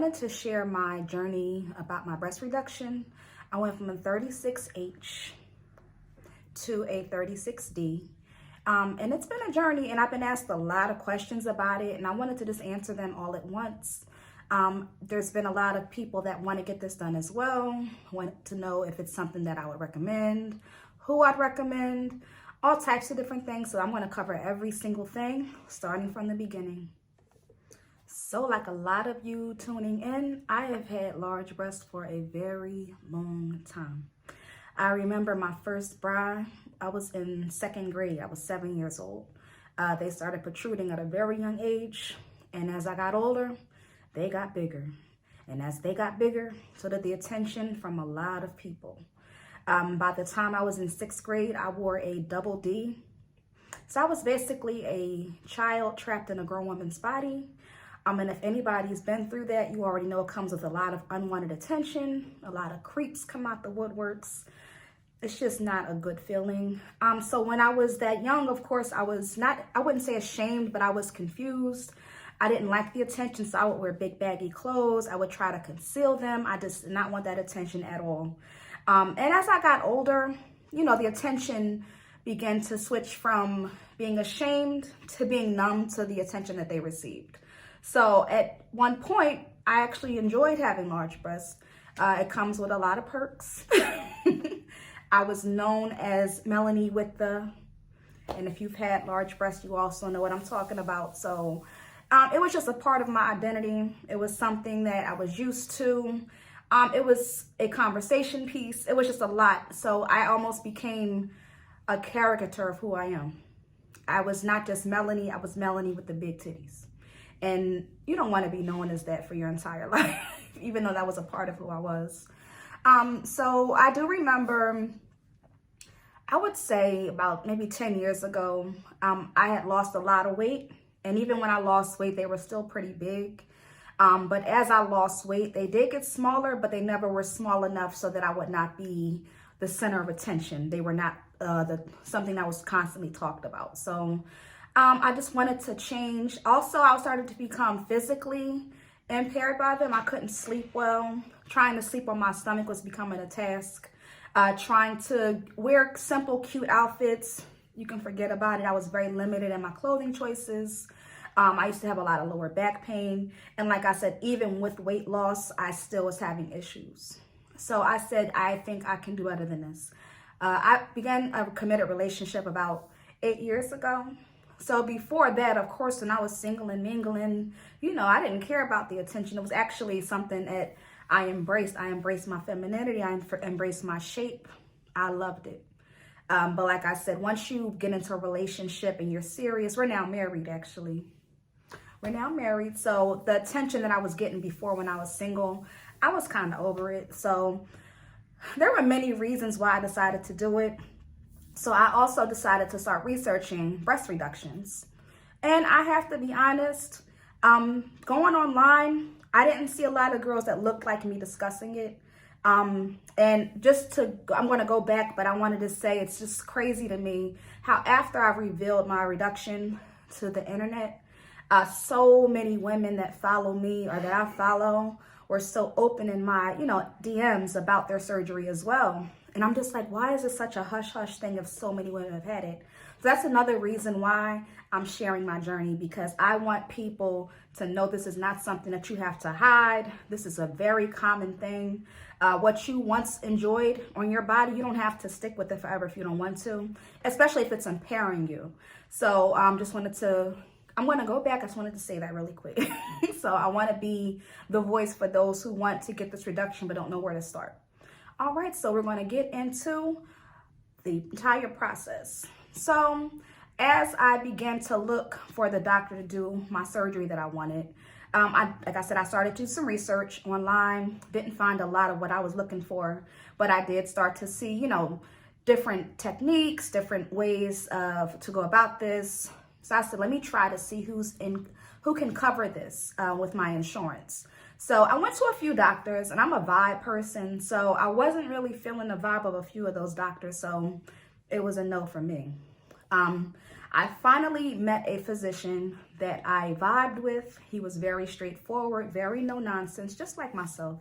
wanted to share my journey about my breast reduction. I went from a 36H to a 36D. And it's been a journey, and I've been asked a lot of questions about it, and I wanted to just answer them all at once. There's been a lot of people that want to get this done as well, want to know if it's something that I would recommend, who I'd recommend, all types of different things. So I'm going to cover every single thing, starting from the beginning. So like a lot of you tuning in, I have had large breasts for a very long time. I remember my first bra, I was in second grade. I was 7 years old. They started protruding at a very young age. And as I got older, they got bigger. And as they got bigger, so did the attention from a lot of people. By the time I was in sixth grade, I wore a double D. So I was basically a child trapped in a grown woman's body. And if anybody's been through that, you already know it comes with a lot of unwanted attention. A lot of creeps come out the woodworks. It's just not a good feeling. So when I was that young, of course, I wouldn't say ashamed, but I was confused. I didn't like the attention, so I would wear big baggy clothes. I would try to conceal them. I just did not want that attention at all. And as I got older, you know, the attention began to switch from being ashamed to being numb to the attention that they received. So at one point, I actually enjoyed having large breasts. It comes with a lot of perks. I was known as Melanie with the, and if you've had large breasts, you also know what I'm talking about. So it was just a part of my identity. It was something that I was used to. It was a conversation piece. It was just a lot. So I almost became a caricature of who I am. I was not just Melanie, I was Melanie with the big titties. And you don't want to be known as that for your entire life, even though that was a part of who I was. So I do remember, I would say about maybe 10 years ago, I had lost a lot of weight. And even when I lost weight, they were still pretty big. But as I lost weight, they did get smaller, but they never were small enough so that I would not be the center of attention. They were not something that was constantly talked about. So I just wanted to change. Also, I started to become physically impaired by them. I couldn't sleep well. Trying to sleep on my stomach was becoming a task. Trying to wear simple, cute outfits, you can forget about it. I was very limited in my clothing choices. I used to have a lot of lower back pain. And like I said, even with weight loss, I still was having issues. So I said, I think I can do better than this. I began a committed relationship about 8 years ago. So before that, of course, when I was single and mingling, you know, I didn't care about the attention. It was actually something that I embraced. I embraced my femininity. I embraced my shape. I loved it. But like I said, once you get into a relationship and you're serious, we're now married, actually. We're now married. So the attention that I was getting before when I was single, I was kind of over it. So there were many reasons why I decided to do it. So I also decided to start researching breast reductions. And I have to be honest, going online, I didn't see a lot of girls that looked like me discussing it. And I'm going to go back, but I wanted to say it's just crazy to me how after I revealed my reduction to the internet, so many women that follow me or that I follow were so open in my, DMs about their surgery as well. And I'm just like, why is it such a hush-hush thing if so many women have had it? So that's another reason why I'm sharing my journey, because I want people to know this is not something that you have to hide. This is a very common thing. What you once enjoyed on your body, you don't have to stick with it forever if you don't want to, especially if it's impairing you. So I'm going to go back. I just wanted to say that really quick. So I want to be the voice for those who want to get this reduction but don't know where to start. All right, so we're going to get into the entire process. So as I began to look for the doctor to do my surgery that I wanted, like I said, I started to do some research online, didn't find a lot of what I was looking for, but I did start to see, different techniques, different ways to go about this. So I said, let me try to see who can cover this with my insurance. So I went to a few doctors, and I'm a vibe person, so I wasn't really feeling the vibe of a few of those doctors, so it was a no for me. I finally met a physician that I vibed with. He was very straightforward, very no nonsense, just like myself.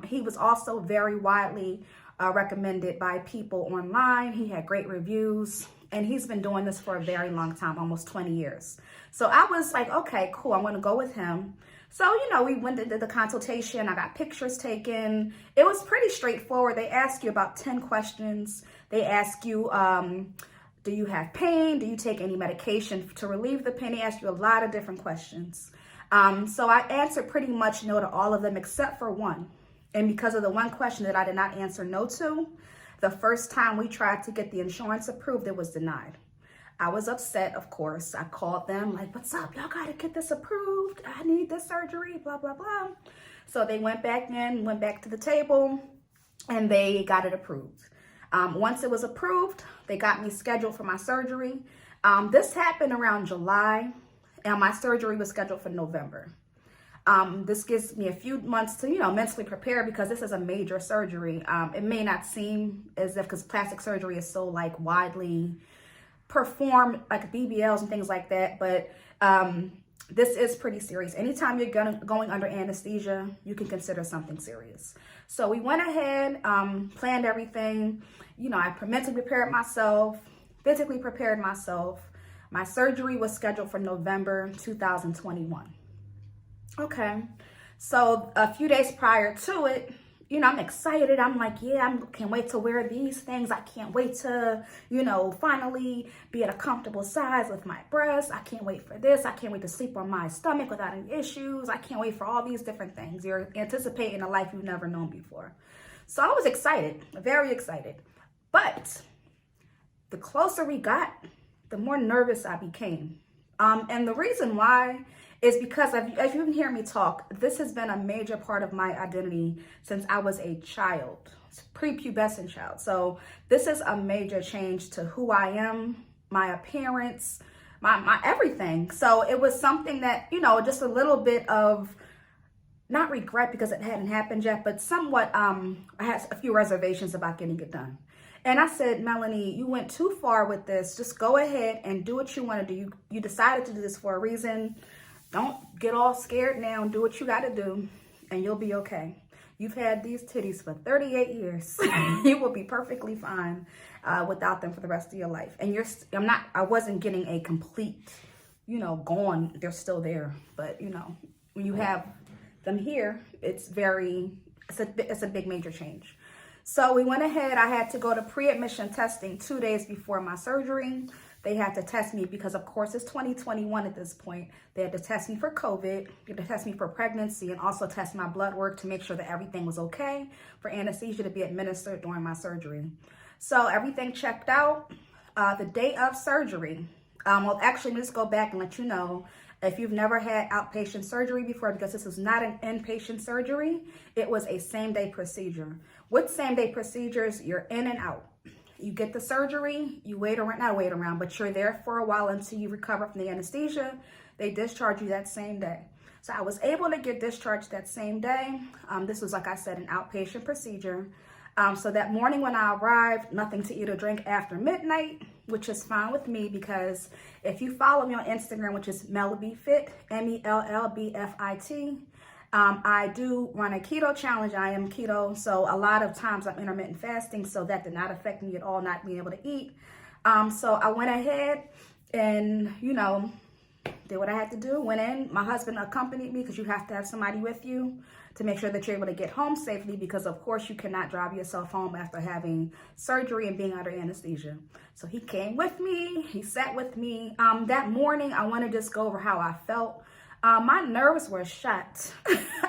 He was also very widely recommended by people online. He had great reviews, and he's been doing this for a very long time, almost 20 years. So I was like, okay, cool, I'm gonna go with him. So, we went and did the consultation. I got pictures taken. It was pretty straightforward. They ask you about 10 questions. They ask you, do you have pain? Do you take any medication to relieve the pain? They ask you a lot of different questions. So I answered pretty much no to all of them except for one. And because of the one question that I did not answer no to, the first time we tried to get the insurance approved, it was denied. I was upset, of course. I called them like, what's up? Y'all gotta get this approved. I need this surgery, blah, blah, blah. So they went back to the table, and they got it approved. Once it was approved, they got me scheduled for my surgery. This happened around July, and my surgery was scheduled for November. This gives me a few months to, mentally prepare, because this is a major surgery. It may not seem as if, because plastic surgery is so like widely performed, like BBLs and things like that, but this is pretty serious. Anytime you're going under anesthesia, you can consider something serious. So we went ahead, planned everything. I mentally prepared myself, physically prepared myself. My surgery was scheduled for November 2021. Okay, so a few days prior to it, I'm excited. I'm like, yeah, I can't wait to wear these things. I can't wait to, finally be at a comfortable size with my breasts. I can't wait for this. I can't wait to sleep on my stomach without any issues. I can't wait for all these different things. You're anticipating a life you've never known before. So I was excited, very excited. But the closer we got, the more nervous I became. And the reason why is because, as you can hear me talk, this has been a major part of my identity since I was a child, prepubescent child. So this is a major change to who I am, my appearance, my everything. So it was something that, just a little bit of, not regret because it hadn't happened yet, but somewhat, I had a few reservations about getting it done. And I said, Melanie, you went too far with this. Just go ahead and do what you want to do. You decided to do this for a reason. Don't get all scared now, and do what you got to do, and you'll be okay. You've had these titties for 38 years. You will be perfectly fine without them for the rest of your life. And I wasn't getting a complete, gone. They're still there. But, when you have them here, it's a big major change. So we went ahead. I had to go to pre-admission testing 2 days before my surgery. They had to test me because, of course, it's 2021 at this point. They had to test me for COVID, they had to test me for pregnancy, and also test my blood work to make sure that everything was okay for anesthesia to be administered during my surgery. So everything checked out. The day of surgery, well, actually, let me just go back and let you know, if you've never had outpatient surgery before, because this is not an inpatient surgery, it was a same-day procedure. With same-day procedures, you're in and out. You get the surgery, you not wait around, but you're there for a while until you recover from the anesthesia. They discharge you that same day. So I was able to get discharged that same day. This was, like I said, an outpatient procedure. So that morning when I arrived, nothing to eat or drink after midnight, which is fine with me, because if you follow me on Instagram, which is Mell B Fit, MELLBFIT, I do run a keto challenge. I am keto, so a lot of times I'm intermittent fasting, so that did not affect me at all, not being able to eat. So I went ahead and, did what I had to do. Went in. My husband accompanied me, because you have to have somebody with you to make sure that you're able to get home safely, because of course you cannot drive yourself home after having surgery and being under anesthesia. So he came with me. He sat with me. That morning, I want to just go over how I felt. My nerves were shot.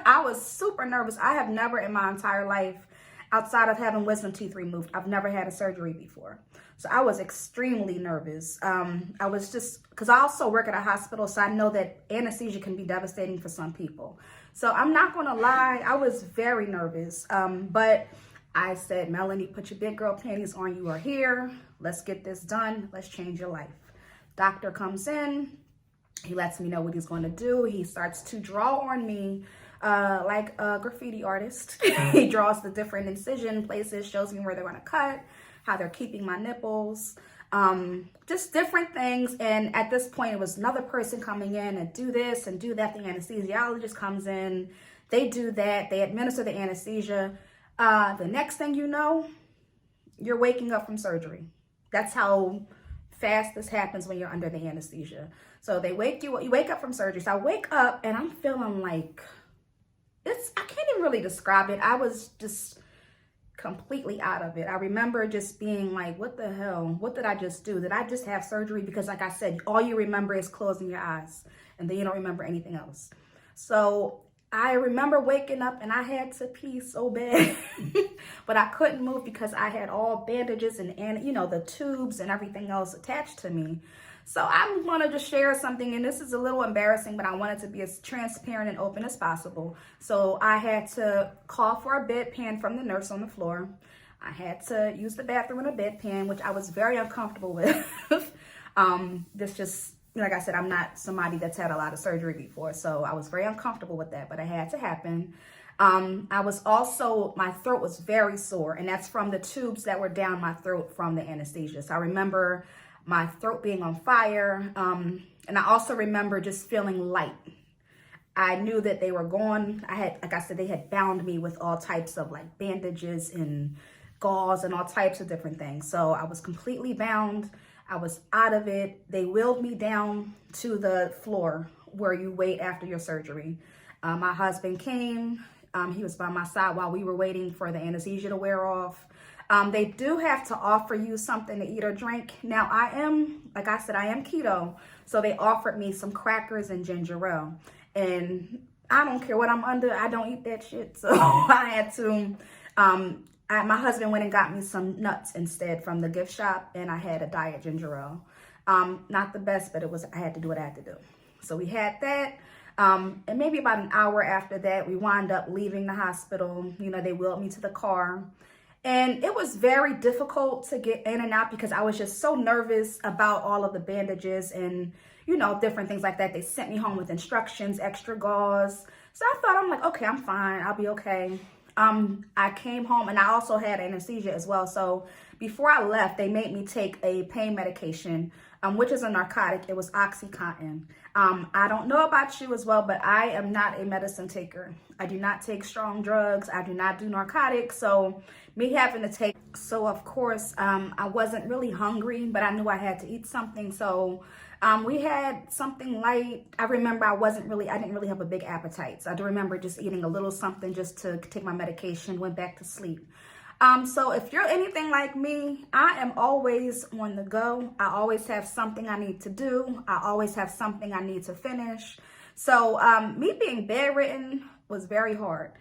I was super nervous. I have never in my entire life, outside of having wisdom teeth removed, I've never had a surgery before. So I was extremely nervous. I was just, because I also work at a hospital, so I know that anesthesia can be devastating for some people. So I'm not going to lie, I was very nervous. But I said, Melanie, put your big girl panties on. You are here. Let's get this done. Let's change your life. Doctor comes in. He lets me know what he's going to do. He starts to draw on me like a graffiti artist. He draws the different incision places, shows me where they're going to cut, how they're keeping my nipples. just different things. And at this point, it was another person coming in and do this and do that. The anesthesiologist comes in, they do that, they administer the anesthesia. The next thing you know, you're waking up from surgery. That's how fast this happens when you're under the anesthesia. So they wake you wake up from surgery. So I wake up and I'm feeling like, I can't even really describe it. I was just completely out of it. I remember just being like, what the hell? What did I just do? Did I just have surgery? Because like I said, all you remember is closing your eyes and then you don't remember anything else. So I remember waking up and I had to pee so bad, but I couldn't move because I had all bandages and the tubes and everything else attached to me. So I want to just share something, and this is a little embarrassing, but I wanted to be as transparent and open as possible. So I had to call for a bedpan from the nurse on the floor. I had to use the bathroom in a bedpan, which I was very uncomfortable with. This just, like I said, I'm not somebody that's had a lot of surgery before, so I was very uncomfortable with that, but it had to happen. I was also, my throat was very sore, and that's from the tubes that were down my throat from the anesthesia. So I remember my throat being on fire, and I also remember just feeling light. I knew that they were gone. Like I said, they had bound me with all types of like bandages and gauze and all types of different things. So I was completely bound. I was out of it. They wheeled me down to the floor where you wait after your surgery. My husband came. He was by my side while we were waiting for the anesthesia to wear off. They do have to offer you something to eat or drink. Now like I said, I am keto. So they offered me some crackers and ginger ale. And I don't care what I'm under. I don't eat that shit. So I had to, my husband went and got me some nuts instead from the gift shop. And I had a diet ginger ale. Not the best, but I had to do what I had to do. So we had that. And maybe about an hour after that, we wound up leaving the hospital. They wheeled me to the car. And it was very difficult to get in and out because I was just so nervous about all of the bandages and, different things like that. They sent me home with instructions, extra gauze. So I'm like, okay, I'm fine. I'll be okay. I came home and I also had anesthesia as well. So before I left, they made me take a pain medication, which is a narcotic. It was Oxycontin. I don't know about you as well, but I am not a medicine taker. I do not take strong drugs. I do not do narcotics. So me having to take, of course, I wasn't really hungry, but I knew I had to eat something. So we had something light. I remember I didn't really have a big appetite. So I do remember just eating a little something just to take my medication, went back to sleep. So if you're anything like me, I am always on the go. I always have something I need to do. I always have something I need to finish. So me being bedridden was very hard.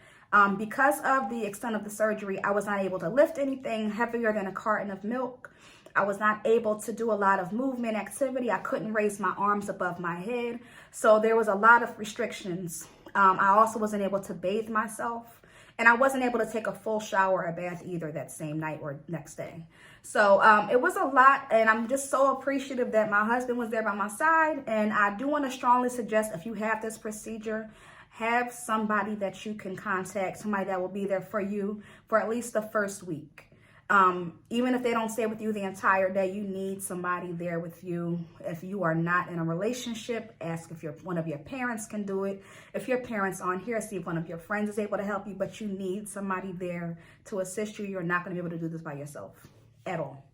Because of the extent of the surgery, I was not able to lift anything heavier than a carton of milk. I was not able to do a lot of movement activity. I couldn't raise my arms above my head. So there was a lot of restrictions. I also wasn't able to bathe myself. And I wasn't able to take a full shower or bath either that same night or next day. So it was a lot, and I'm just so appreciative that my husband was there by my side. And I do want to strongly suggest, if you have this procedure, have somebody that you can contact, somebody that will be there for you for at least the first week. Even if they don't stay with you the entire day, you need somebody there with you. If you are not in a relationship, ask if one of your parents can do it. If your parents aren't here, see if one of your friends is able to help you, but you need somebody there to assist you. You're not going to be able to do this by yourself at all.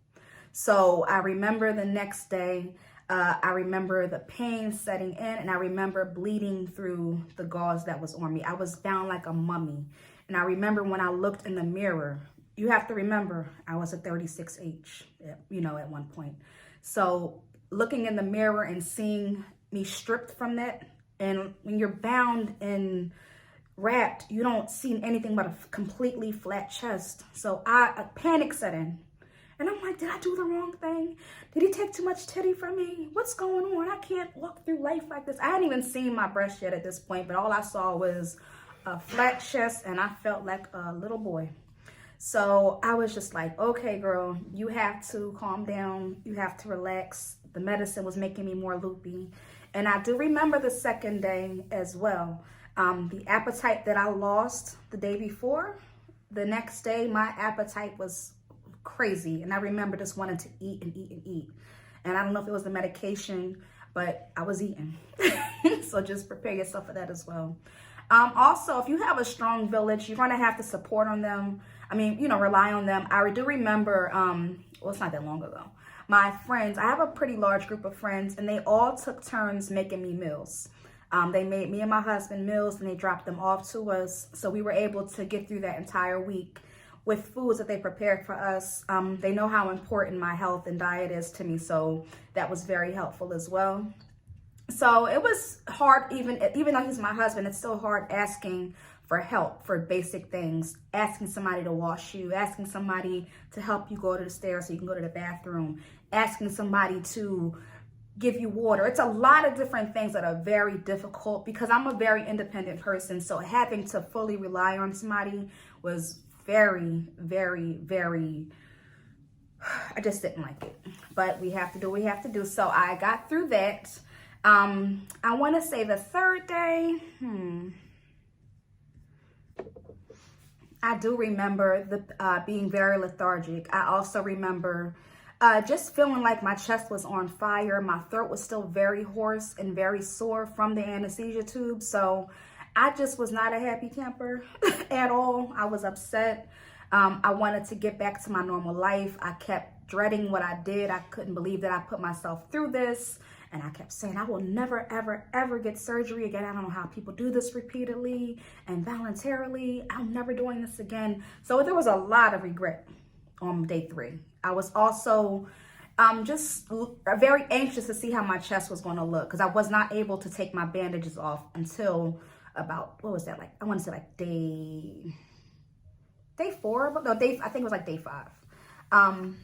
So I remember the next day, I remember the pain setting in, and I remember bleeding through the gauze that was on me. I was bound like a mummy. And I remember when I looked in the mirror, you have to remember, I was a 36H, at one point. So looking in the mirror and seeing me stripped from that, and when you're bound and wrapped, you don't see anything but a completely flat chest. So a panic set in. And I'm like, did I do the wrong thing? Did he take too much titty from me? What's going on? I can't walk through life like this. I hadn't even seen my breast yet at this point, but all I saw was a flat chest, and I felt like a little boy. So I was just like, okay, girl, you have to calm down. You have to relax. The medicine was making me more loopy. And I do remember the second day as well. The appetite that I lost the day before, the next day, my appetite was crazy. And I remember just wanting to eat and eat and eat. And I don't know if it was the medication, but I was eating. So just prepare yourself for that as well. Also, if you have a strong village, you're going to have to support on them. I mean, you know, rely on them. I do remember, well, it's not that long ago. My friends, I have a pretty large group of friends, and they all took turns making me meals. They made me and my husband meals, and they dropped them off to us. So we were able to get through that entire week with foods that they prepared for us. They know how important my health and diet is to me, so that was very helpful as well. So it was hard, even though he's my husband, it's still hard asking for help for basic things, asking somebody to wash you, asking somebody to help you go to the stairs so you can go to the bathroom, asking somebody to give you water. It's a lot of different things that are very difficult because I'm a very independent person. So having to fully rely on somebody was very, very, very, I just didn't like it. But we have to do what we have to do. So I got through that. I want to say the third day, I do remember the being very lethargic. I also remember just feeling like my chest was on fire. My throat was still very hoarse and very sore from the anesthesia tube. So I just was not a happy camper at all. I was upset. I wanted to get back to my normal life. I kept dreading what I did. I couldn't believe that I put myself through this. And I kept saying, I will never, ever, ever get surgery again. I don't know how people do this repeatedly and voluntarily. I'm never doing this again. So there was a lot of regret on day 3. I was also just very anxious to see how my chest was going to look because I was not able to take my bandages off until about, what was that, like, I want to say like day 4, no, I think it was like day 5.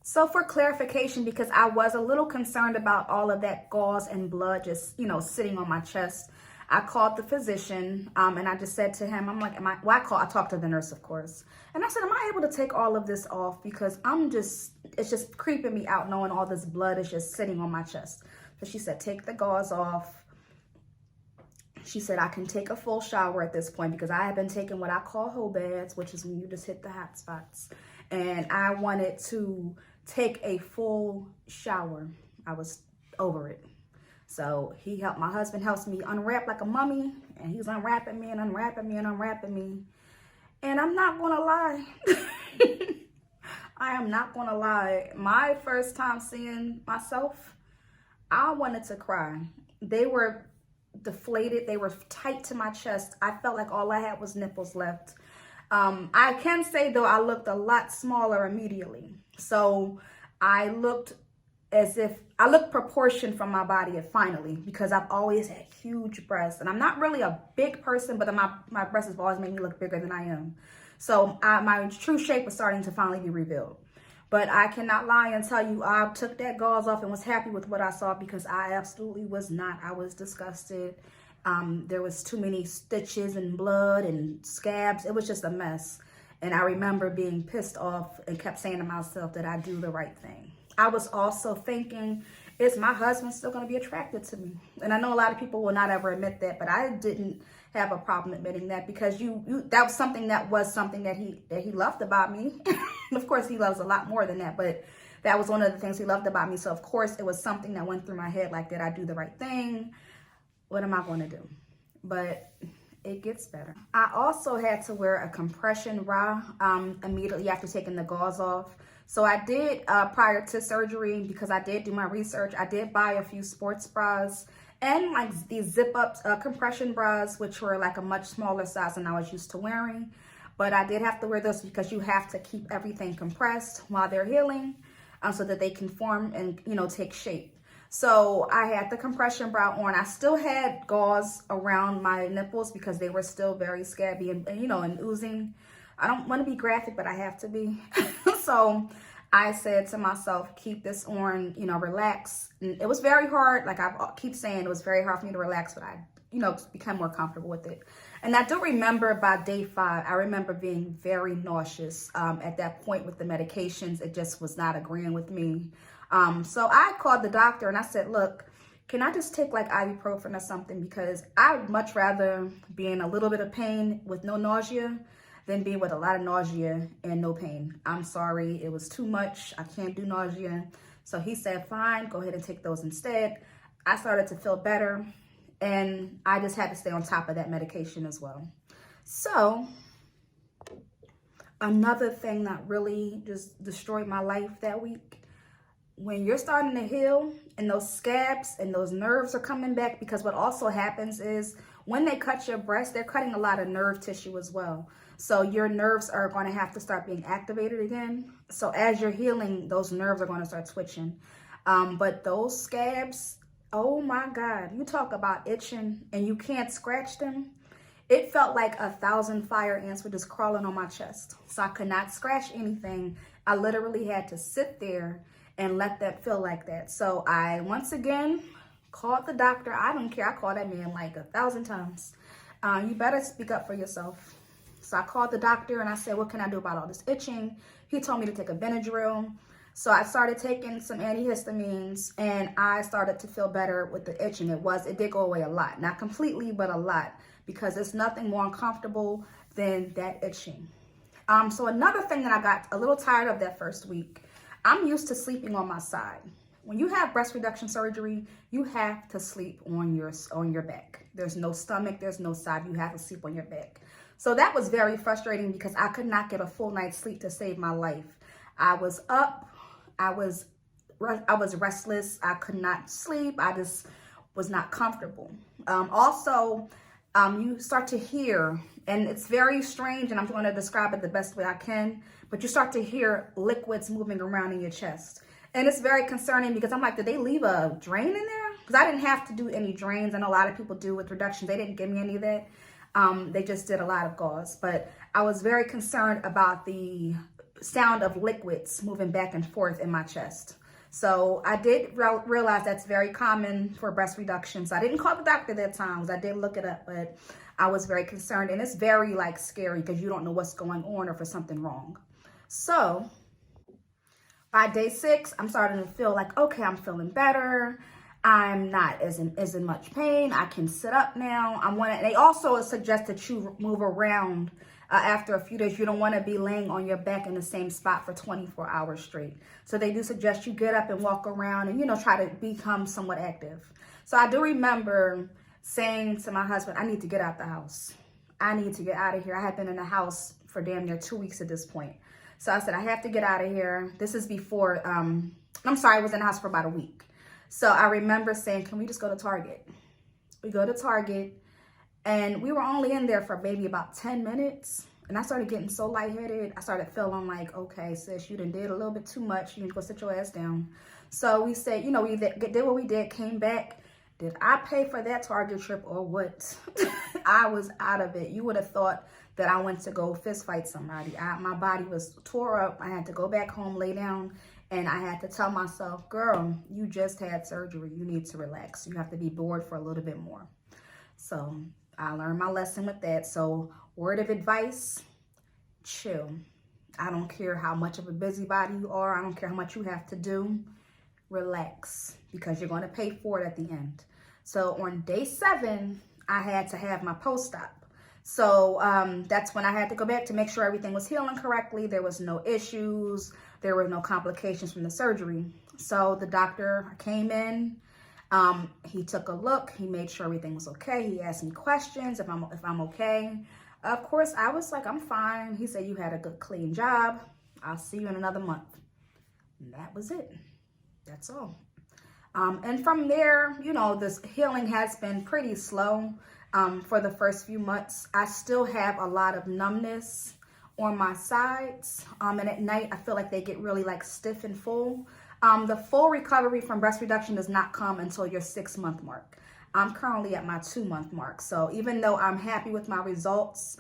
So for clarification, because I was a little concerned about all of that gauze and blood just, you know, sitting on my chest, I called the physician and I just said to him, I'm like, I talked to the nurse, of course. And I said, am I able to take all of this off? Because it's just creeping me out knowing all this blood is just sitting on my chest. So she said, take the gauze off. She said, I can take a full shower at this point because I have been taking what I call whole baths, which is when you just hit the hot spots. And I wanted to take a full shower. I was over it. So my husband helps me unwrap like a mummy, and he's unwrapping me and unwrapping me and unwrapping me. And I'm not gonna lie. I am not gonna lie. My first time seeing myself, I wanted to cry. They were deflated. They were tight to my chest. I felt like all I had was nipples left. I can say though, I looked a lot smaller immediately. So I looked proportioned from my body finally, because I've always had huge breasts and I'm not really a big person, but my breasts have always made me look bigger than I am. So my true shape was starting to finally be revealed. But I cannot lie and tell you, I took that gauze off and was happy with what I saw, because I absolutely was not. I was disgusted. There was too many stitches and blood and scabs. It was just a mess. And I remember being pissed off and kept saying to myself that I do the right thing. I was also thinking, is my husband still going to be attracted to me? And I know a lot of people will not ever admit that, but I didn't have a problem admitting that, because that was something that he loved about me. Of course, he loves a lot more than that, but that was one of the things he loved about me. So of course, it was something that went through my head, like, did I do the right thing? What am I going to do? But it gets better. I also had to wear a compression bra immediately after taking the gauze off. So I did, prior to surgery, because I did do my research, I did buy a few sports bras and like these zip up compression bras, which were like a much smaller size than I was used to wearing. But I did have to wear those because you have to keep everything compressed while they're healing, so that they can form and, you know, take shape. So I had the compression bra on. I still had gauze around my nipples because they were still very scabby and you know, and oozing. I don't want to be graphic, but I have to be. So I said to myself, keep this on, you know, relax. And it was very hard. Like I keep saying, it was very hard for me to relax, but I, you know, become more comfortable with it. And I do remember by day 5, I remember being very nauseous at that point with the medications. It just was not agreeing with me. So I called the doctor and I said, look, can I just take like ibuprofen or something? Because I would much rather be in a little bit of pain with no nausea than being with a lot of nausea and no pain. I'm sorry, it was too much. I can't do nausea. So he said, fine, go ahead and take those instead. I started to feel better, and I just had to stay on top of that medication as well. So another thing that really just destroyed my life that week, when you're starting to heal and those scabs and those nerves are coming back, because what also happens is when they cut your breast, they're cutting a lot of nerve tissue as well. So your nerves are going to have to start being activated again. So as you're healing, those nerves are going to start twitching. But those scabs, oh my God, you talk about itching and you can't scratch them. It felt like 1,000 fire ants were just crawling on my chest. So I could not scratch anything. I literally had to sit there and let that feel like that. So I, once again, called the doctor. I don't care. I called that man like 1,000 times. You better speak up for yourself. So I called the doctor and I said, what can I do about all this itching? He told me to take a Benadryl. So I started taking some antihistamines and I started to feel better with the itching. It did go away a lot. Not completely, but a lot, because there's nothing more uncomfortable than that itching. So another thing that I got a little tired of that first week, I'm used to sleeping on my side. When you have breast reduction surgery, you have to sleep on your back. There's no stomach, there's no side. You have to sleep on your back. So that was very frustrating because I could not get a full night's sleep to save my life. I was up, I was restless, I could not sleep, I just was not comfortable. You start to hear, and it's very strange, and I'm going to describe it the best way I can, but you start to hear liquids moving around in your chest. And it's very concerning because I'm like, did they leave a drain in there? Because I didn't have to do any drains. I know a lot of people do with reductions. They didn't give me any of that. They just did a lot of gauze. But I was very concerned about the sound of liquids moving back and forth in my chest. So I did realize that's very common for breast reduction. So I didn't call the doctor that time because I did look it up, but I was very concerned. And it's very scary because you don't know what's going on or if there's something wrong. So by day 6, I'm starting to feel like, okay, I'm feeling better. I'm not as in much pain. I can sit up now. They also suggest that you move around after a few days. You don't want to be laying on your back in the same spot for 24 hours straight. So they do suggest you get up and walk around and, try to become somewhat active. So I do remember saying to my husband, I need to get out the house. I need to get out of here. I had been in the house for damn near 2 weeks at this point. So I said, I have to get out of here. This is before, I was in the house for about a week. So I remember saying, can we just go to Target? We go to Target and we were only in there for maybe about 10 minutes. And I started getting so lightheaded. I started feeling like, okay, sis, you done did a little bit too much. You need to go sit your ass down. So we said, we did what we did, came back. Did I pay for that Target trip or what? I was out of it. You would have thought that I went to go fist fight somebody. My body was tore up. I had to go back home, lay down, and I had to tell myself, girl, you just had surgery. You need to relax. You have to be bored for a little bit more. So I learned my lesson with that. So word of advice, chill. I don't care how much of a busybody you are. I don't care how much you have to do. Relax, because you're going to pay for it at the end. So on day 7, I had to have my post-op. So that's when I had to go back to make sure everything was healing correctly. There was no issues. There were no complications from the surgery. So the doctor came in. He took a look. He made sure everything was okay. He asked me questions if I'm okay. Of course, I was like, I'm fine. He said, you had a good, clean job. I'll see you in another month. And that was it. That's all. And from there, this healing has been pretty slow for the first few months. I still have a lot of numbness on my sides. And at night, I feel like they get really stiff and full. The full recovery from breast reduction does not come until your 6-month mark. I'm currently at my 2-month mark. So even though I'm happy with my results,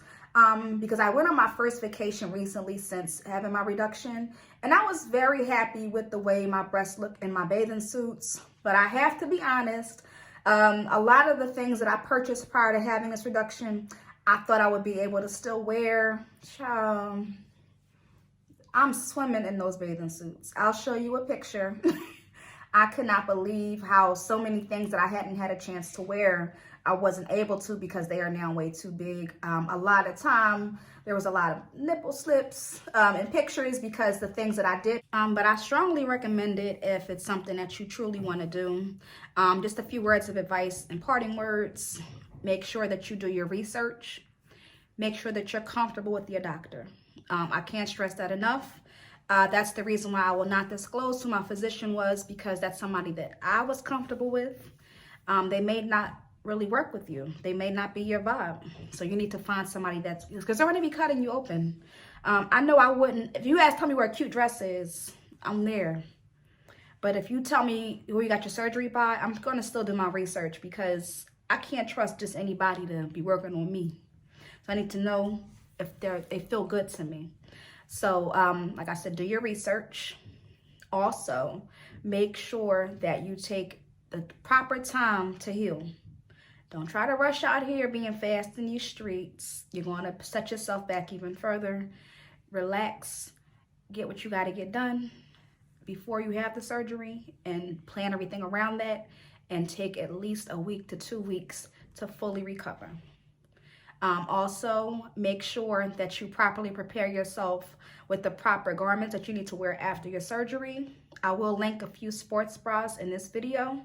because I went on my first vacation recently since having my reduction, and I was very happy with the way my breasts look in my bathing suits. But I have to be honest, a lot of the things that I purchased prior to having this reduction, I thought I would be able to still wear. I'm swimming in those bathing suits. I'll show you a picture. I could not believe how so many things that I hadn't had a chance to wear, I wasn't able to because they are now way too big. A lot of time, there was a lot of nipple slips in pictures because the things that I did. But I strongly recommend it if it's something that you truly want to do. Just a few words of advice and parting words. Make sure that you do your research. Make sure that you're comfortable with your doctor. I can't stress that enough. That's the reason why I will not disclose who my physician was, because that's somebody that I was comfortable with. They may not really work with you. They may not be your vibe. So you need to find somebody that's, because they're going to be cutting you open. I know I wouldn't, if you tell me where a cute dress is, I'm there. But if you tell me where you got your surgery by, I'm going to still do my research, because I can't trust just anybody to be working on me. So I need to know if they feel good to me. So like I said, do your research. Also, make sure that you take the proper time to heal. Don't try to rush out here being fast in these streets. You're going to set yourself back even further. Relax. Get what you got to get done before you have the surgery, and plan everything around that, and take at least a week to 2 weeks to fully recover. Also, make sure that you properly prepare yourself with the proper garments that you need to wear after your surgery. I will link a few sports bras in this video.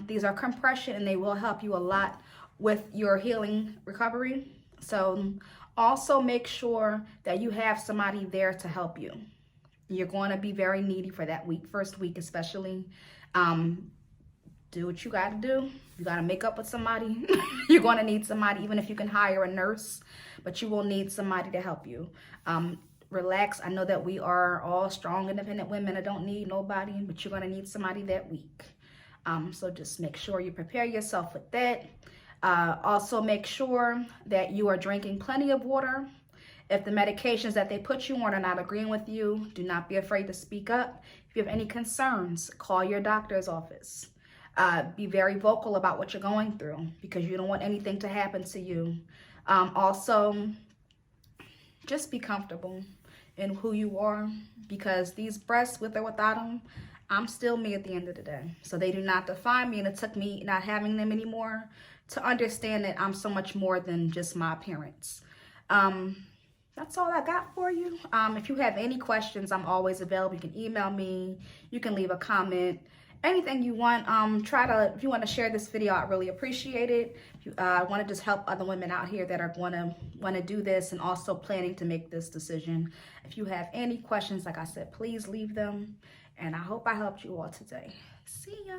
These are compression, and they will help you a lot with your healing recovery. So also make sure that you have somebody there to help you. You're going to be very needy for that week, first week especially. Do what you got to do. You got to make up with somebody. You're going to need somebody, even if you can hire a nurse, but you will need somebody to help you. Relax. I know that we are all strong, independent women that don't need nobody, but you're going to need somebody that week. So just make sure you prepare yourself with that. Also make sure that you are drinking plenty of water. If the medications that they put you on are not agreeing with you, do not be afraid to speak up. If you have any concerns, call your doctor's office. Be very vocal about what you're going through, because you don't want anything to happen to you. Also, just be comfortable in who you are, because these breasts, with or without them, I'm still me at the end of the day. So they do not define me, and it took me not having them anymore to understand that I'm so much more than just my appearance. That's all I got for you. If you have any questions, I'm always available. You can email me. You can leave a comment. Anything you want. If you want to share this video, I'd really appreciate it. If you want to just help other women out here that are want to do this, and also planning to make this decision. If you have any questions, like I said, please leave them. And I hope I helped you all today. See ya.